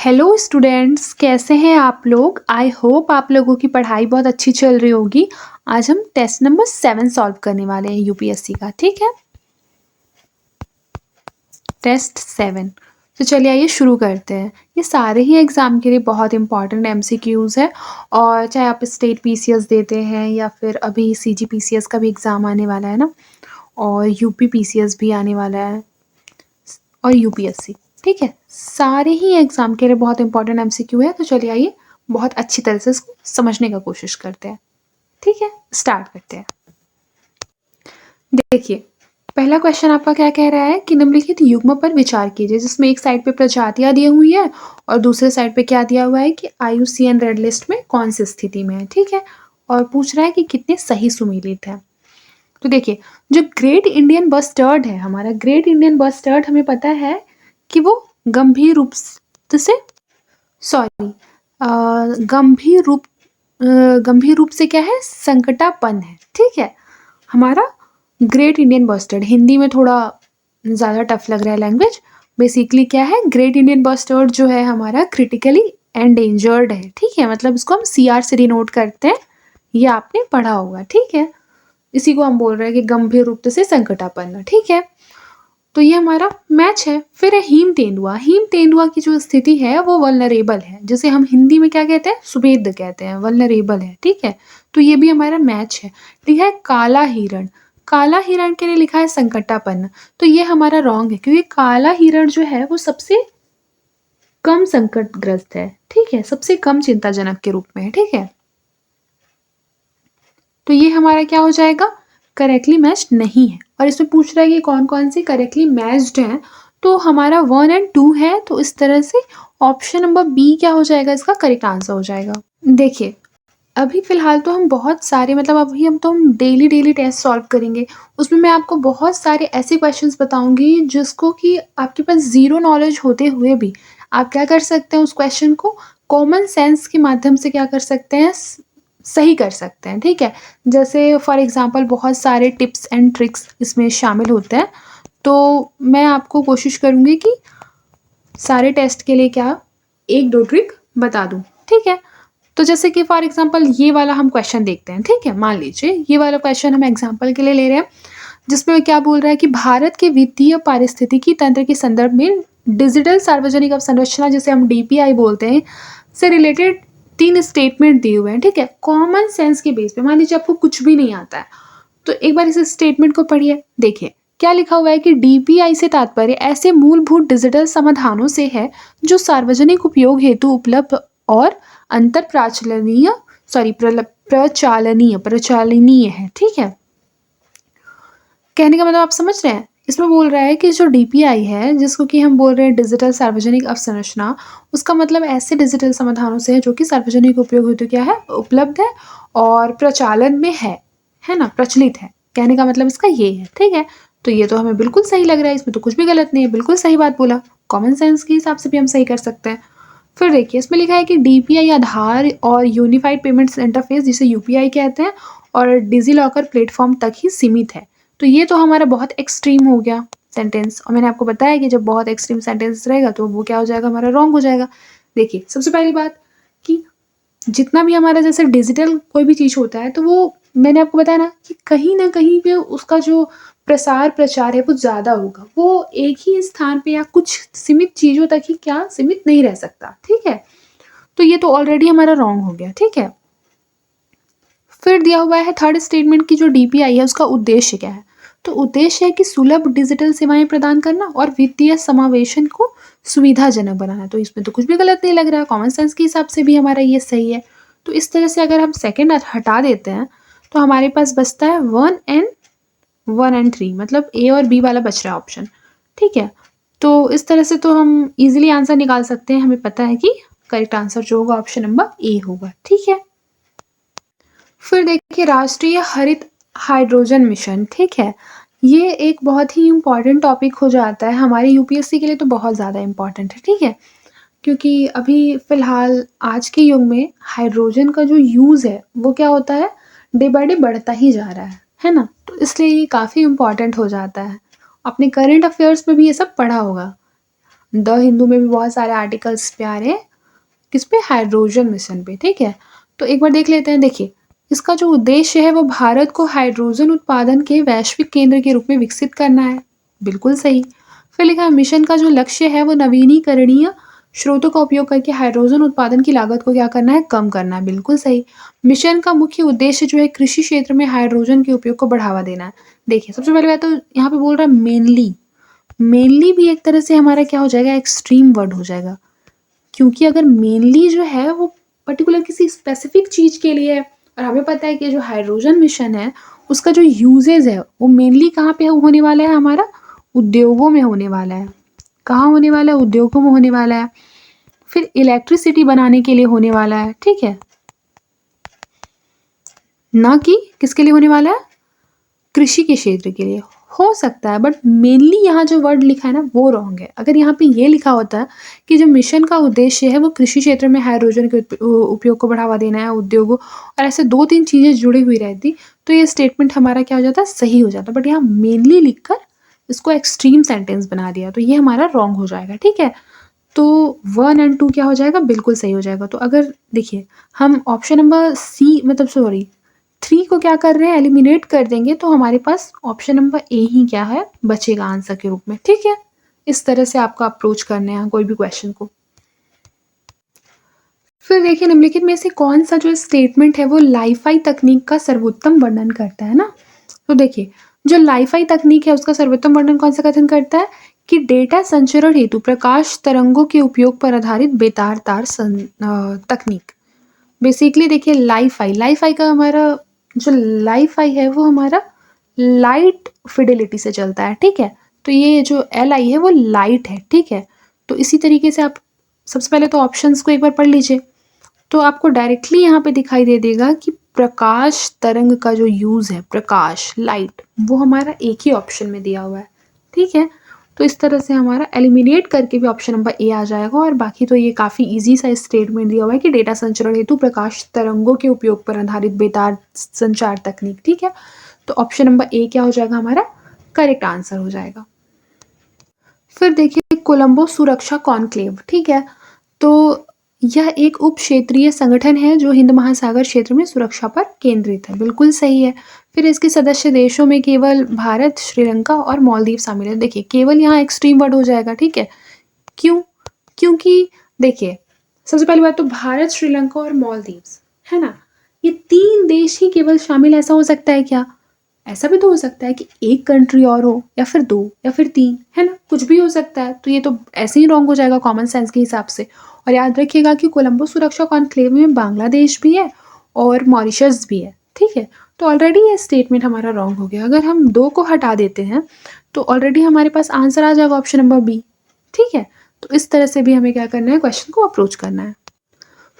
Hello students, कैसे हैं आप लोग? आई होप आप लोगों की पढ़ाई बहुत अच्छी चल रही होगी। आज हम टेस्ट नंबर 7 सॉल्व करने वाले हैं यूपीएससी का। ठीक है, टेस्ट 7। तो चलिए आइए शुरू करते हैं। ये सारे ही एग्ज़ाम के लिए बहुत इंपॉर्टेंट एमसीक्यूज़ है। और चाहे आप स्टेट पीसीएस देते हैं या फिर अभी सीजीपीसीएस का भी एग्ज़ाम आने वाला है ना, और यूपी पीसीएस भी आने वाला है और यूपीएससी। ठीक है, सारे ही एग्ज़ाम के लिए बहुत इंपॉर्टेंट एमसीक्यू है। तो चलिए आइए बहुत अच्छी तरह से इसको समझने का कोशिश करते हैं। ठीक है, स्टार्ट करते हैं। देखिए, पहला क्वेश्चन आपका क्या कह रहा है कि निम्नलिखित युग्म पर विचार कीजिए, जिसमें एक साइड पे प्रजातियां दी हुई है और दूसरे साइड पे क्या दिया हुआ है कि आईयूसीएन रेड लिस्ट में कौन सी स्थिति में है। ठीक है, और पूछ रहा है कि कितने सही सुमेलित है। तो देखिए, जो ग्रेट इंडियन बस्टर्ड है, हमारा ग्रेट इंडियन बस्टर्ड, हमें पता है कि वो गंभीर रूप से सॉरी गंभीर रूप से क्या है, संकटापन्न है। ठीक है, हमारा ग्रेट इंडियन बस्टर्ड, हिंदी में थोड़ा ज़्यादा टफ लग रहा है लैंग्वेज। बेसिकली क्या है, ग्रेट इंडियन बस्टर्ड जो है हमारा क्रिटिकली एंडेंजर्ड है। ठीक है, मतलब इसको हम सीआर से डिनोट करते हैं, ये आपने पढ़ा होगा। ठीक है, इसी को हम बोल रहे हैं कि गंभीर रूप से संकटापन्न। ठीक है, तो ये हमारा मैच है। फिर है हीम तेंदुआ। हीम तेंदुआ की जो स्थिति है वो वल्नरेबल है, जिसे हम हिंदी में क्या कहते हैं, सुभेद्य कहते हैं, वल्नरेबल है। ठीक है, तो ये भी हमारा मैच है। लिखा है काला हिरण। काला हिरण के लिए लिखा है संकटापन्न, तो ये हमारा रॉन्ग है, क्योंकि काला हिरण जो है वो सबसे कम संकटग्रस्त है। ठीक है, सबसे कम चिंताजनक के रूप में है। ठीक है, तो ये हमारा क्या हो जाएगा, करेक्टली मैच्ड नहीं है। और इसमें पूछ रहा है कि कौन कौन से करेक्टली मैच्ड हैं, तो हमारा 1 और 2 है। तो इस तरह से ऑप्शन नंबर बी क्या हो जाएगा, इसका करेक्ट आंसर हो जाएगा। देखिए, अभी फ़िलहाल तो हम बहुत सारे अभी हम डेली टेस्ट सॉल्व करेंगे। उसमें मैं आपको बहुत सारे ऐसे क्वेश्चंस बताऊंगी जिसको कि आपके पास ज़ीरो नॉलेज होते हुए भी आप क्या कर सकते हैं, उस क्वेश्चन को कॉमन सेंस के माध्यम से क्या कर सकते हैं, सही कर सकते हैं। ठीक है, जैसे फॉर एग्जांपल बहुत सारे टिप्स एंड ट्रिक्स इसमें शामिल होते हैं। तो मैं आपको कोशिश करूँगी कि सारे टेस्ट के लिए क्या 1-2 ट्रिक बता दूँ। ठीक है, तो जैसे कि फॉर एग्जांपल ये वाला हम क्वेश्चन देखते हैं। ठीक है, मान लीजिए ये वाला क्वेश्चन हम एग्जांपल के लिए ले रहे हैं, जिसमें क्या बोल रहा है कि भारत के वित्तीय पारिस्थितिकी तंत्र के संदर्भ में डिजिटल सार्वजनिक अवसंरचना, जिसे हम डीपीआई बोलते हैं, से रिलेटेड 3 स्टेटमेंट दिए हुए हैं। ठीक है, कॉमन सेंस के बेस पे। मान लीजिए आपको कुछ भी नहीं आता है, तो एक बार इस स्टेटमेंट को पढ़िए। देखिए क्या लिखा हुआ है कि डीपीआई से तात्पर्य ऐसे मूलभूत डिजिटल समाधानों से है जो सार्वजनिक उपयोग हेतु उपलब्ध और अंतर प्रचालनीय है। ठीक है, कहने का मतलब आप समझ रहे हैं। इसमें बोल रहा है कि जो डीपीआई है, जिसको कि हम बोल रहे हैं डिजिटल सार्वजनिक अवसंरचना, उसका मतलब ऐसे डिजिटल समाधानों से है जो कि सार्वजनिक उपयोग हेतु क्या है, उपलब्ध है और प्रचालन में है ना, प्रचलित है। कहने का मतलब इसका ये है। ठीक है, तो ये तो हमें बिल्कुल सही लग रहा है, इसमें तो कुछ भी गलत नहीं है, बिल्कुल सही बात बोला। कॉमन सेंस के हिसाब से भी हम सही कर सकते हैं। फिर देखिए, इसमें लिखा है कि डीपीआई आधार और यूनिफाइड पेमेंट्स इंटरफेस, जिसे यूपीआई कहते हैं, और डिजीलॉकर प्लेटफॉर्म तक ही सीमित है। तो ये तो हमारा बहुत एक्सट्रीम हो गया सेंटेंस, और मैंने आपको बताया कि जब बहुत एक्सट्रीम सेंटेंस रहेगा तो वो क्या हो जाएगा, हमारा रॉन्ग हो जाएगा। देखिए, सबसे पहली बात कि जितना भी हमारा जैसे डिजिटल कोई भी चीज़ होता है, तो वो मैंने आपको बताया ना कि कहीं न कहीं पे उसका जो प्रचार है वो ज़्यादा होगा। वो एक ही स्थान पे या कुछ सीमित चीज़ों तक ही क्या सीमित नहीं रह सकता। ठीक है, तो ये तो ऑलरेडी हमारा रॉन्ग हो गया। ठीक है, फिर दिया हुआ है थर्ड स्टेटमेंट की जो डीपीआई है उसका उद्देश्य क्या है। तो उद्देश्य है कि सुलभ डिजिटल सेवाएं प्रदान करना और वित्तीय समावेशन को सुविधाजनक बनाना। तो इसमें तो कुछ भी गलत नहीं लग रहा है, कॉमन सेंस के हिसाब से भी हमारा ये सही है। तो इस तरह से अगर हम सेकंड हटा देते हैं तो हमारे पास बचता है 1 and मतलब ए और बी वाला बच रहा है ऑप्शन। ठीक है, तो इस तरह से तो हम इजीली आंसर निकाल सकते हैं। हमें पता है कि करेक्ट आंसर जो होगा ऑप्शन नंबर ए होगा। ठीक है, फिर देखिए राष्ट्रीय हरित हाइड्रोजन मिशन। ठीक है, ये एक बहुत ही इम्पॉर्टेंट टॉपिक हो जाता है हमारे यूपीएससी के लिए, तो बहुत ज़्यादा इम्पॉर्टेंट है। ठीक है, क्योंकि अभी फ़िलहाल आज के युग में हाइड्रोजन का जो यूज़ है वो क्या होता है, डे बाय डे बढ़ता ही जा रहा है ना। तो इसलिए ये काफ़ी इम्पॉर्टेंट हो जाता है। अपने करंट अफेयर्स में भी ये सब पढ़ा होगा। द हिंदू में भी बहुत सारे आर्टिकल्स पे आ रहे हैं, किस पे? हाइड्रोजन मिशन पे, ठीक है? तो एक बार देख लेते हैं, देखिए, इसका जो उद्देश्य है वो भारत को हाइड्रोजन उत्पादन के वैश्विक केंद्र के रूप में विकसित करना है, बिल्कुल सही। फिर लिखा है मिशन का जो लक्ष्य है वो नवीनीकरणीय स्रोतों का उपयोग करके हाइड्रोजन उत्पादन की लागत को क्या करना है? कम करना है, बिल्कुल सही। मिशन का मुख्य उद्देश्य जो है कृषि क्षेत्र में हाइड्रोजन के उपयोग को बढ़ावा देना है। देखिए, सबसे पहली बात तो यहाँ पे बोल रहा है मेनली, मेनली भी एक तरह से हमारा क्या हो जाएगा? एक्सट्रीम वर्ड हो जाएगा। क्योंकि अगर मेनली जो है वो पर्टिकुलर किसी स्पेसिफिक चीज़ के लिए है और हमें पता है कि जो हाइड्रोजन मिशन है उसका जो यूजेज है वो मेनली कहाँ पे होने वाला है? हमारा उद्योगों में होने वाला है। कहाँ होने वाला है? उद्योगों में होने वाला है। फिर इलेक्ट्रिसिटी बनाने के लिए होने वाला है, ठीक है? ना कि किसके लिए होने वाला है? कृषि के क्षेत्र के लिए हो सकता है, बट मेनली यहाँ जो वर्ड लिखा है ना वो रॉन्ग है। अगर यहाँ पे ये लिखा होता कि जो मिशन का उद्देश्य है वो कृषि क्षेत्र में हाइड्रोजन के उपयोग को बढ़ावा देना है, उद्योगों, और ऐसे 2-3 चीज़ें जुड़ी हुई रहती तो ये स्टेटमेंट हमारा क्या हो जाता? सही हो जाता। बट यहाँ मेनली लिखकर इसको एक्सट्रीम सेंटेंस बना दिया तो ये हमारा रॉन्ग हो जाएगा, ठीक है? तो 1 एंड 2 क्या हो जाएगा? बिल्कुल सही हो जाएगा। तो अगर देखिए हम ऑप्शन नंबर सी मतलब सॉरी 3 को क्या कर रहे हैं? एलिमिनेट कर देंगे तो हमारे पास ऑप्शन नंबर ए ही क्या है? बचेगा आंसर के रूप में, ठीक है? इस तरह से आपको अप्रोच करने हैं कोई भी क्वेश्चन को। फिर देखिए निम्नलिखित में से कौन सा जो स्टेटमेंट है वो लाइफाई तकनीक का सर्वोत्तम वर्णन करता है ना? तो देखिए जो लाइफाई तकनीक है उसका सर्वोत्तम वर्णन कौन सा कथन करता है? कि डेटा संचरण हेतु प्रकाश तरंगों के उपयोग पर आधारित बेतार तार तकनीक। बेसिकली देखिए लाइफ आई का हमारा जो लाइफ आई है वो हमारा लाइट फिडेलिटी से चलता है, ठीक है? तो ये जो एल आई है वो लाइट है, ठीक है? तो इसी तरीके से आप सबसे पहले तो ऑप्शंस को एक बार पढ़ लीजिए तो आपको डायरेक्टली यहाँ पे दिखाई दे देगा कि प्रकाश तरंग का जो यूज़ है, प्रकाश लाइट, वो हमारा एक ही ऑप्शन में दिया हुआ है, ठीक है? तो इस तरह से हमारा एलिमिनेट करके भी ऑप्शन नंबर ए आ जाएगा और बाकी तो ये काफ़ी ईजी सा स्टेटमेंट दिया हुआ है कि डेटा संचरण हेतु प्रकाश तरंगों के उपयोग पर आधारित बेतार संचार तकनीक, ठीक है? तो ऑप्शन नंबर ए क्या हो जाएगा? हमारा करेक्ट आंसर हो जाएगा। फिर देखिए कोलंबो सुरक्षा कॉन्क्लेव, ठीक है? तो यह एक उप क्षेत्रीय संगठन है जो हिंद महासागर क्षेत्र में सुरक्षा पर केंद्रित है, बिल्कुल सही है। फिर इसके सदस्य देशों में केवल भारत, श्रीलंका और मालदीव शामिल है। देखिए केवल यहाँ एक्सट्रीम वर्ड हो जाएगा, ठीक है? क्यों? क्योंकि देखिए सबसे पहली बात तो भारत, श्रीलंका और मालदीव्स, है ना? ये 3 देश ही केवल शामिल, ऐसा हो सकता है क्या? ऐसा भी तो हो सकता है कि एक कंट्री और हो या फिर 2 या फिर 3, है ना? कुछ भी हो सकता है। तो ये तो ऐसे ही रॉन्ग हो जाएगा कॉमन सेंस के हिसाब से। और याद रखिएगा कि कोलंबो सुरक्षा कॉन्क्लेव में बांग्लादेश भी है और मॉरिशस भी है, ठीक है? तो ऑलरेडी ये स्टेटमेंट हमारा रॉन्ग हो गया। अगर हम 2 को हटा देते हैं तो ऑलरेडी हमारे पास आंसर आ जाएगा ऑप्शन नंबर बी, ठीक है? तो इस तरह से भी हमें क्या करना है? क्वेश्चन को अप्रोच करना है।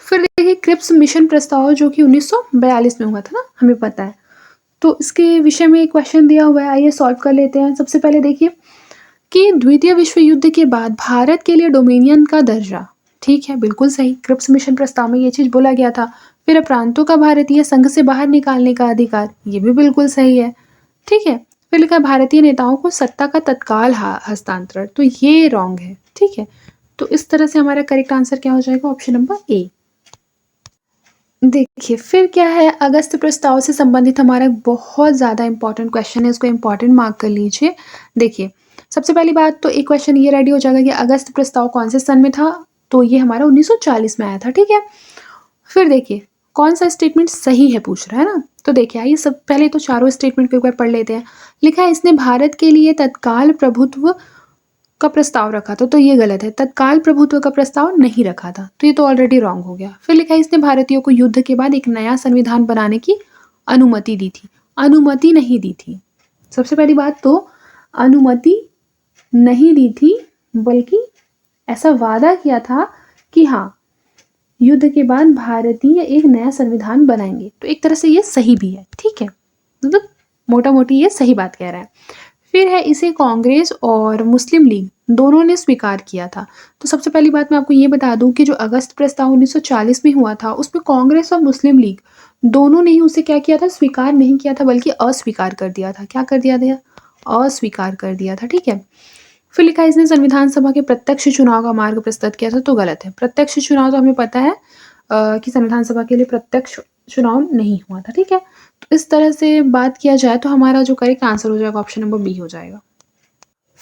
फिर देखिए क्रिप्स मिशन प्रस्ताव जो कि 1942 में हुआ था ना, हमें पता है। तो इसके विषय में एक क्वेश्चन दिया हुआ है, आइए सॉल्व कर लेते हैं। सबसे पहले देखिए कि द्वितीय विश्व युद्ध के बाद भारत के लिए डोमिनियन का दर्जा, ठीक है? बिल्कुल सही। क्रिप्स मिशन प्रस्ताव में ये चीज़ बोला गया था। फिर प्रांतों का भारतीय संघ से बाहर निकालने का अधिकार, ये भी बिल्कुल सही है, ठीक है? फिर लिखा भारतीय नेताओं को सत्ता का तत्काल हस्तांतरण, तो ये रॉन्ग है, ठीक है? तो इस तरह से हमारा करेक्ट आंसर क्या हो जाएगा? Option number A. देखिए, फिर क्या है अगस्त प्रस्ताव से संबंधित हमारा बहुत ज़्यादा इम्पोर्टेंट क्वेश्चन है, इसको इम्पोर्टेंट मार्क कर लीजिए। देखिए, सबसे पहली बात तो एक क्वेश्चन ये रेडी हो जाएगा कि अगस्त प्रस्ताव कौन से सन में था? तो ये हमारा 1940 में आया था, ठीक है? फिर देखिए, कौन-सा स्टेटमेंट सही है पूछ रहा है ना? तो देखिए आइए सब पहले तो चारों स्टेटमेंट को एक बार पढ़ लेते हैं। लिखा है इसने भारत के लिए तत्काल प्रभुत्व का प्रस्ताव रखा था, तो ये गलत है। तत्काल प्रभुत्व का प्रस्ताव नहीं रखा था, तो ये तो ऑलरेडी रॉन्ग हो गया। फिर लिखा है इसने भारतीयों को युद्ध के बाद एक नया संविधान बनाने की अनुमति दी थी, अनुमति नहीं दी थी। सबसे पहली बात तो अनुमति नहीं दी थी, बल्कि ऐसा वादा किया था कि हाँ, युद्ध के बाद भारतीय एक नया संविधान बनाएंगे। तो एक तरह से ये सही भी है, ठीक है? मतलब मोटा-मोटी ये सही बात कह रहा है। फिर है इसे कांग्रेस और मुस्लिम लीग दोनों ने स्वीकार किया था। तो सबसे पहली बात मैं आपको ये बता दूं कि जो अगस्त प्रस्ताव 1940 में हुआ था उसमें कांग्रेस और मुस्लिम लीग दोनों ने ही उसे क्या किया था? स्वीकार नहीं किया था, बल्कि अस्वीकार कर दिया था। क्या कर दिया था? अस्वीकार कर दिया था, ठीक है? फिर लिखा है इसने संविधान सभा के प्रत्यक्ष चुनाव का मार्ग प्रस्तुत किया था, तो गलत है। प्रत्यक्ष चुनाव तो हमें पता है कि संविधान सभा के लिए प्रत्यक्ष चुनाव नहीं हुआ था, ठीक है? तो इस तरह से बात किया जाए तो हमारा जो करेक्ट आंसर हो जाएगा ऑप्शन नंबर बी हो जाएगा।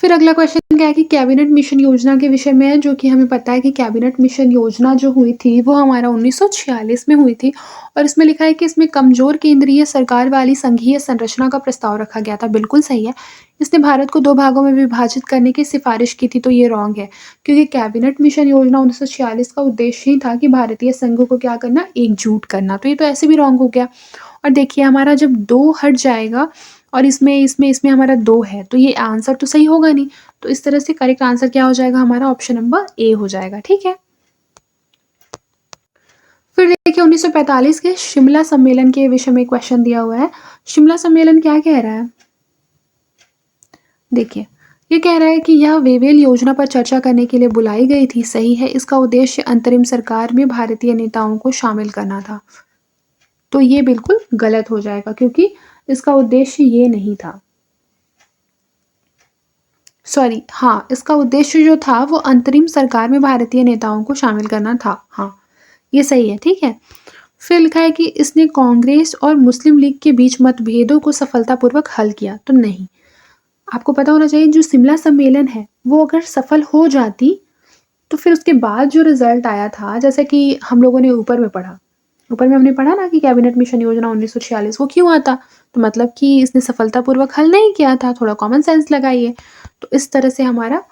फिर अगला क्वेश्चन क्या है कि कैबिनेट मिशन योजना के विषय में है, जो कि हमें पता है कि कैबिनेट मिशन योजना जो हुई थी वो हमारा 1946 में हुई थी और इसमें लिखा है कि इसमें कमजोर केंद्रीय सरकार वाली संघीय संरचना का प्रस्ताव रखा गया था। बिल्कुल सही है। इसने भारत को 2 भागों में विभाजित करने की सिफारिश की थी, तो ये रॉन्ग है क्योंकि कैबिनेट मिशन योजना 1946 का उद्देश्य ही था कि भारतीय संघ को क्या करना, एकजुट करना। तो ये तो ऐसे भी रॉन्ग हो गया। और देखिए हमारा जब 2 हट जाएगा और इसमें हमारा 2 है, तो ये आंसर तो सही होगा नहीं। तो इस तरह से करेक्ट आंसर क्या हो जाएगा हमारा, ऑप्शन नंबर ए हो जाएगा, ठीक है? फिर देखिए 1945 के शिमला सम्मेलन के विषय में क्वेश्चन दिया हुआ है। शिमला सम्मेलन क्या कह रहा है? देखिए, ये कह रहा है कि यह वेवेल योजना पर चर्चा करने के लिए बुलाई गई थी, सही है। इसका उद्देश्य अंतरिम सरकार में भारतीय नेताओं को शामिल करना था। तो ये बिल्कुल गलत हो जाएगा क्योंकि इसका उद्देश्य ये नहीं था। सॉरी, हाँ, इसका उद्देश्य जो था वो अंतरिम सरकार में भारतीय नेताओं को शामिल करना था। हाँ, ये सही है, ठीक है। फिर लिखा है कि इसने कांग्रेस और मुस्लिम लीग के बीच मतभेदों को सफलतापूर्वक हल किया, तो नहीं। आपको पता होना चाहिए जो शिमला सम्मेलन है वो अगर सफल हो जाती तो फिर उसके बाद जो रिजल्ट आया था, जैसे कि हम लोगों ने ऊपर में हमने पढ़ा ना कि कैबिनेट मिशन योजना 1946 वो क्यों आता, तो मतलब कि इसने सफलतापूर्वक हल नहीं किया था। थोड़ा कॉमन सेंस लगाइए। तो इस तरह से हमारा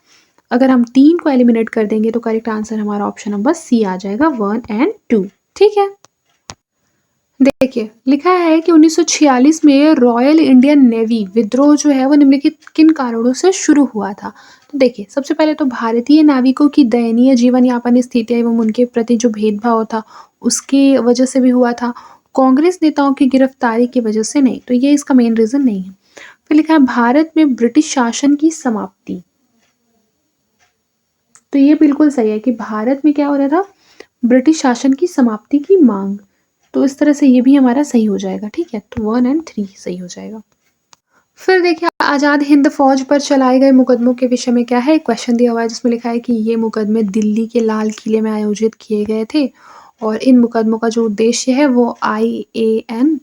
अगर हम 3 को एलिमिनेट कर देंगे तो करेक्ट आंसर हमारा ऑप्शन नंबर सी आ जाएगा, 1 एंड 2, ठीक है। देखिए लिखा है कि 1946 में रॉयल इंडियन नेवी विद्रोह जो है वो निम्नलिखित किन कारणों से शुरू हुआ था। तो देखिए सबसे पहले तो भारतीय नाविकों की दयनीय जीवन यापन स्थितियां एवं उनके प्रति जो भेदभाव था उसकी वजह से भी हुआ था। कांग्रेस नेताओं की गिरफ्तारी की वजह से नहीं, तो ये इसका मेन रीजन नहीं है। फिर लिखा है भारत में ब्रिटिश शासन की समाप्ति, तो ये बिल्कुल सही है कि भारत में क्या हो रहा था, ब्रिटिश शासन की समाप्ति की मांग। तो इस तरह से ये भी हमारा सही हो जाएगा, ठीक है। तो 1 एंड 3 सही हो जाएगा। फिर देखिए आज़ाद हिंद फौज पर चलाए गए मुकदमों के विषय में क्या है, क्वेश्चन दिया हुआ है जिसमें लिखा है कि ये मुकदमे दिल्ली के लाल किले में आयोजित किए गए थे और इन मुकदमों का जो उद्देश्य है वो IAN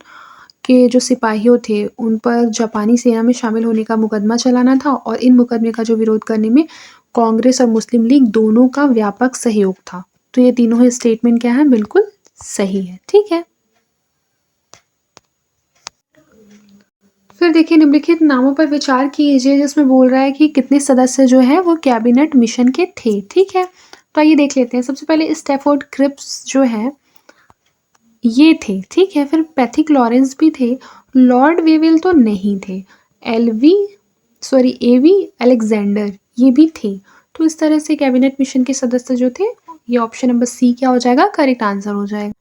के जो सिपाहियों थे उन पर जापानी सेना में शामिल होने का मुकदमा चलाना था और इन मुकदमे का जो विरोध करने में कांग्रेस और मुस्लिम लीग दोनों का व्यापक सहयोग था। तो ये तीनों ही स्टेटमेंट क्या है, बिल्कुल सही है, ठीक है। फिर देखिए निम्नलिखित नामों पर विचार कीजिए जिसमें बोल रहा है कि कितने सदस्य जो है वो कैबिनेट मिशन के थे, ठीक है। तो आइए देख लेते हैं। सबसे पहले स्टैफोर्ड क्रिप्स जो है ये थे, ठीक है। फिर पैथिक लॉरेंस भी थे, लॉर्ड वेवेल तो नहीं थे, एवी अलेक्जेंडर ये भी थे। तो इस तरह से कैबिनेट मिशन के सदस्य जो थे, ये ऑप्शन नंबर सी क्या हो जाएगा, करेक्ट आंसर हो जाएगा।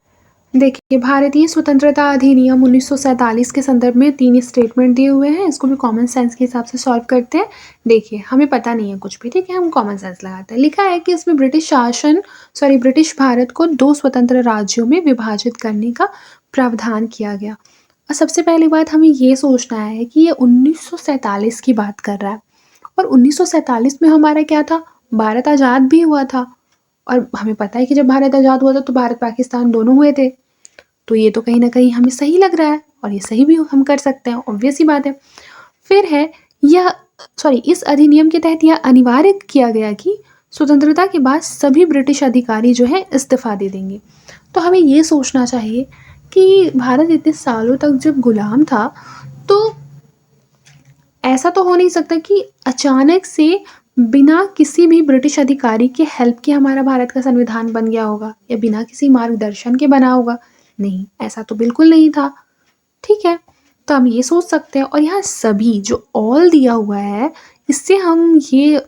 देखिए भारतीय स्वतंत्रता अधिनियम 1947 के संदर्भ में 3 स्टेटमेंट दिए हुए हैं, इसको भी कॉमन सेंस के हिसाब से सॉल्व करते हैं। देखिए हमें पता नहीं है कुछ भी, ठीक है, हम कॉमन सेंस लगाते हैं। लिखा है कि इसमें ब्रिटिश भारत को 2 स्वतंत्र राज्यों में विभाजित करने का प्रावधान किया गया। और सबसे पहली बात हमें ये सोचना है कि ये 1947 की बात कर रहा है और 1947 में हमारा क्या था, भारत आज़ाद भी हुआ था और हमें पता है कि जब भारत आज़ाद हुआ था तो भारत पाकिस्तान दोनों हुए थे। तो ये तो कहीं न कहीं हमें सही लग रहा है और ये सही भी हम कर सकते हैं, ऑब्वियस सी बात है। फिर है यह इस अधिनियम के तहत यह अनिवार्य किया गया कि स्वतंत्रता के बाद सभी ब्रिटिश अधिकारी जो है इस्तीफ़ा दे देंगे। तो हमें ये सोचना चाहिए कि भारत इतने सालों तक जब गुलाम था तो ऐसा तो हो नहीं सकता कि अचानक से बिना किसी भी ब्रिटिश अधिकारी के हेल्प के हमारा भारत का संविधान बन गया होगा या बिना किसी मार्गदर्शन के बना होगा। नहीं, ऐसा तो बिल्कुल नहीं था, ठीक है। तो हम ये सोच सकते हैं और यहाँ सभी जो ऑल दिया हुआ है इससे हम ये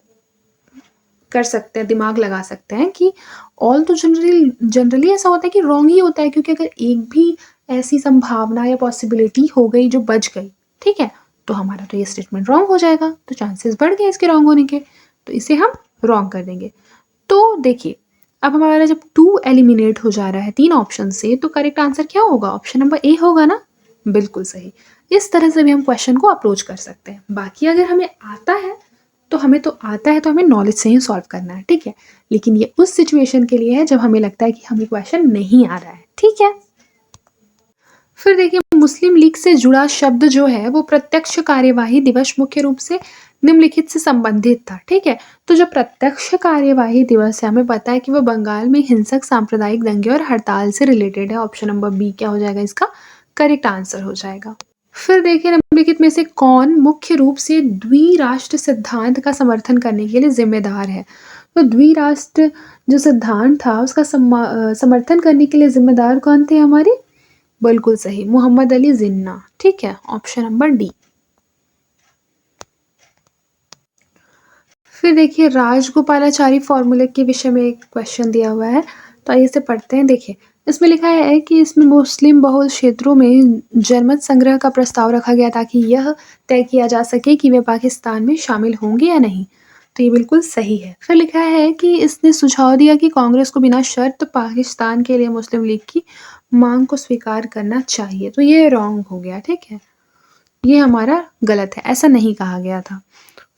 कर सकते हैं, दिमाग लगा सकते हैं कि ऑल तो जनरली ऐसा होता है कि रॉन्ग ही होता है क्योंकि अगर एक भी ऐसी संभावना या पॉसिबिलिटी हो गई जो बच गई, ठीक है, तो हमारा तो ये स्टेटमेंट रॉन्ग हो जाएगा। तो चांसेस बढ़ गए इसके रॉन्ग होने के, तो इसे हम रॉन्ग कर देंगे। तो देखिए अब हमारा जब 2 एलिमिनेट हो जा रहा है 3 ऑप्शन से, तो करेक्ट आंसर क्या होगा, ऑप्शन नंबर ए होगा ना, बिल्कुल सही। इस तरह से भी हम क्वेश्चन को अप्रोच कर सकते हैं। बाकी अगर हमें आता है तो हमें तो आता है, तो हमें नॉलेज से ही सॉल्व करना है, ठीक है? लेकिन ये उस सिचुएशन के लिए है जब हमें लगता है कि हमें क्वेश्चन नहीं आ रहा है, ठीक है? फिर देखिए मुस्लिम लीग से जुड़ा शब्द जो है वो प्रत्यक्ष कार्यवाही दिवस मुख्य रूप से निम्नलिखित से संबंधित था, ठीक है? तो जो प्रत्यक्ष कार्यवाही दिवस है हमें पता है कि वो बंगाल में हिंसक सांप्रदायिक दंगे और हड़ताल से रिलेटेड है। ऑप्शन नंबर बी क्या हो जाएगा इसका करेक्ट आंसर हो जाएगा। फिर देखिए निम्नलिखित में से कौन मुख्य रूप से द्विराष्ट्र सिद्धांत का समर्थन करने के लिए जिम्मेदार है? तो द्विराष्ट्र जो सिद्धांत था उसका समर्थन करने के लिए जिम्मेदार कौन थे हमारे? बिल्कुल सही, मोहम्मद अली जिन्ना, ठीक है? Option number D. फिर देखिए राजगोपालाचारी फॉर्मूले के विषय में एक क्वेश्चन दिया हुआ है, तो आइए इसे पढ़ते हैं। देखिए, इसमें लिखा है कि इसमें मुस्लिम बहुल क्षेत्रों में जनमत संग्रह का प्रस्ताव रखा गया ताकि यह तय किया जा सके कि वे पाकिस्तान में शामिल होंगे या नहीं। तो ये बिल्कुल सही है। फिर लिखा है कि इसने सुझाव दिया कि कांग्रेस को बिना शर्त पाकिस्तान के लिए मुस्लिम लीग की मांग को स्वीकार करना चाहिए। तो ये रॉन्ग हो गया, ठीक है? ये हमारा गलत है, ऐसा नहीं कहा गया था।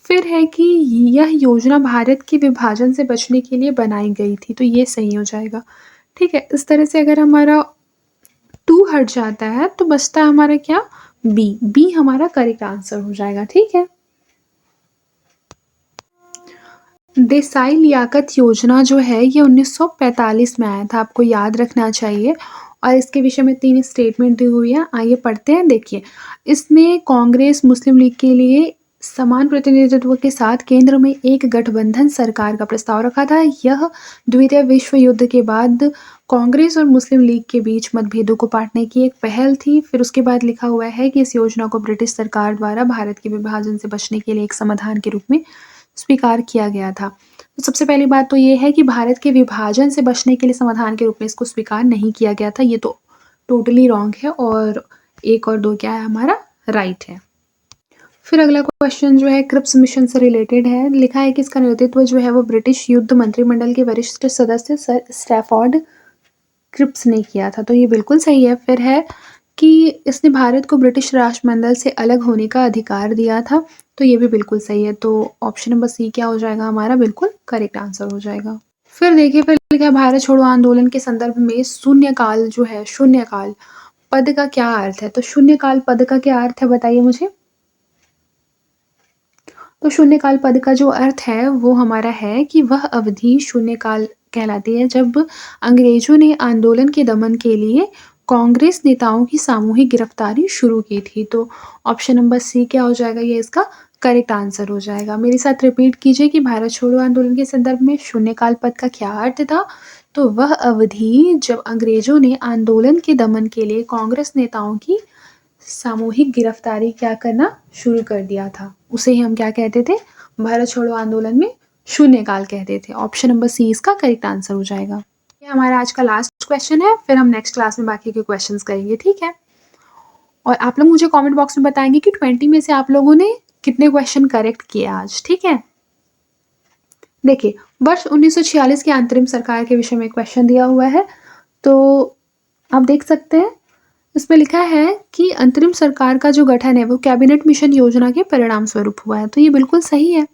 फिर है कि यह योजना भारत के विभाजन से बचने के लिए बनाई गई थी, तो ये सही हो जाएगा, ठीक है? इस तरह से अगर हमारा 2 हट जाता है तो बचता है हमारा क्या? बी। बी हमारा करेक्ट आंसर हो जाएगा, ठीक है? देसाई लियाकत योजना जो है ये 1945 में आया था, आपको याद रखना चाहिए। और इसके विषय में 3 स्टेटमेंट दी हुई है, आइए पढ़ते हैं। देखिए, इसने कांग्रेस मुस्लिम लीग के लिए समान प्रतिनिधित्व के साथ केंद्र में एक गठबंधन सरकार का प्रस्ताव रखा था। यह द्वितीय विश्व युद्ध के बाद कांग्रेस और मुस्लिम लीग के बीच मतभेदों को पाटने की एक पहल थी। फिर उसके बाद लिखा हुआ है कि इस योजना को ब्रिटिश सरकार द्वारा भारत के विभाजन से बचने के लिए एक समाधान के रूप में स्वीकार किया गया था। तो सबसे पहली बात तो ये है कि भारत के विभाजन से बचने के लिए समाधान के रूप में इसको स्वीकार नहीं किया गया था, ये तो टोटली रॉन्ग है। और 1 और 2 क्या है हमारा राइट है। फिर अगला क्वेश्चन जो है क्रिप्स मिशन से रिलेटेड है। लिखा है कि इसका नेतृत्व जो है वो ब्रिटिश युद्ध मंत्रिमंडल के वरिष्ठ सदस्य सर स्टैफोर्ड क्रिप्स ने किया था, तो ये बिल्कुल सही है। फिर है कि इसने भारत को ब्रिटिश राष्ट्रमंडल से अलग होने का अधिकार दिया था, तो ये भी बिल्कुल सही है। तो ऑप्शन नंबर सी क्या हो जाएगा हमारा बिल्कुल करेक्ट आंसर हो जाएगा। फिर देखिए फिर लिखा है भारत छोड़ो आंदोलन के संदर्भ में शून्यकाल जो है, शून्यकाल पद का क्या अर्थ है? तो शून्यकाल पद का क्या अर्थ है बताइए मुझे? तो शून्यकाल पद का जो अर्थ है वो हमारा है कि वह अवधि शून्यकाल कहलाती है जब अंग्रेजों ने आंदोलन के दमन के लिए कांग्रेस नेताओं की सामूहिक गिरफ्तारी शुरू की थी। तो ऑप्शन नंबर सी क्या हो जाएगा, ये इसका करेक्ट आंसर हो जाएगा। मेरे साथ रिपीट कीजिए कि भारत छोड़ो आंदोलन के संदर्भ में शून्यकाल पद का क्या अर्थ था? तो वह अवधि जब अंग्रेजों ने आंदोलन के दमन के लिए कांग्रेस नेताओं की सामूहिक गिरफ्तारी क्या करना शुरू कर दिया था, उसे ही हम क्या कहते थे? भारत छोड़ो आंदोलन में शून्यकाल कहते थे। ऑप्शन नंबर सी इसका करेक्ट आंसर हो जाएगा। ये हमारा आज का लास्ट क्वेश्चन है, फिर हम नेक्स्ट क्लास में बाकी के क्वेश्चंस करेंगे, ठीक है? और आप लोग मुझे कमेंट बॉक्स में बताएंगे कि 20 में से आप लोगों ने कितने क्वेश्चन करेक्ट किए आज, ठीक है? देखिए, वर्ष 1946 की अंतरिम सरकार के विषय में क्वेश्चन दिया हुआ है, तो आप देख सकते हैं इसमें लिखा है कि अंतरिम सरकार का जो गठन है वो कैबिनेट मिशन योजना के परिणाम स्वरूप हुआ है। तो ये बिल्कुल सही है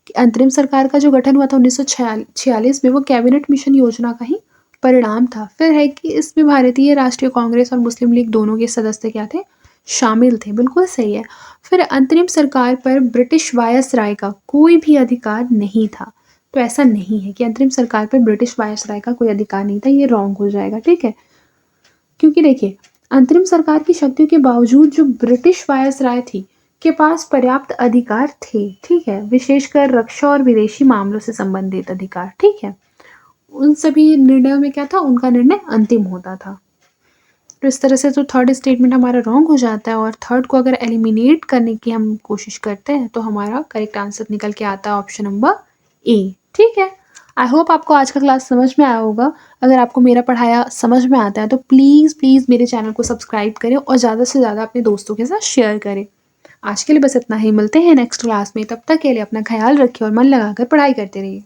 कि अंतरिम सरकार का जो गठन हुआ था 1946 में वो कैबिनेट मिशन योजना का ही परिणाम था। फिर है कि इसमें भारतीय राष्ट्रीय कांग्रेस और मुस्लिम लीग दोनों के सदस्य क्या थे? शामिल थे, बिल्कुल सही है। फिर अंतरिम सरकार पर ब्रिटिश वायसराय का कोई भी अधिकार नहीं था, तो ऐसा नहीं है कि अंतरिम सरकार पर ब्रिटिश वायसराय का कोई अधिकार नहीं था, ये रॉन्ग हो जाएगा, ठीक है? क्योंकि देखिए अंतरिम सरकार की शक्तियों के बावजूद जो ब्रिटिश वायसराय थी के पास पर्याप्त अधिकार थे, ठीक है? विशेषकर रक्षा और विदेशी मामलों से संबंधित अधिकार, ठीक है? उन सभी निर्णयों में क्या था? उनका निर्णय अंतिम होता था। तो इस तरह से तो थर्ड स्टेटमेंट हमारा रॉन्ग हो जाता है, और थर्ड को अगर एलिमिनेट करने की हम कोशिश करते हैं तो हमारा करेक्ट आंसर निकल के आता है ऑप्शन नंबर ए, ठीक है? आई होप आपको आज का क्लास समझ में आया होगा। अगर आपको मेरा पढ़ाया समझ में आता है तो प्लीज़ मेरे चैनल को सब्सक्राइब करें और ज़्यादा से ज़्यादा अपने दोस्तों के साथ शेयर करें। आज के लिए बस इतना ही, मिलते हैं नेक्स्ट क्लास में। तब तक के लिए अपना ख्याल रखिए और मन लगाकर पढ़ाई करते रहिए।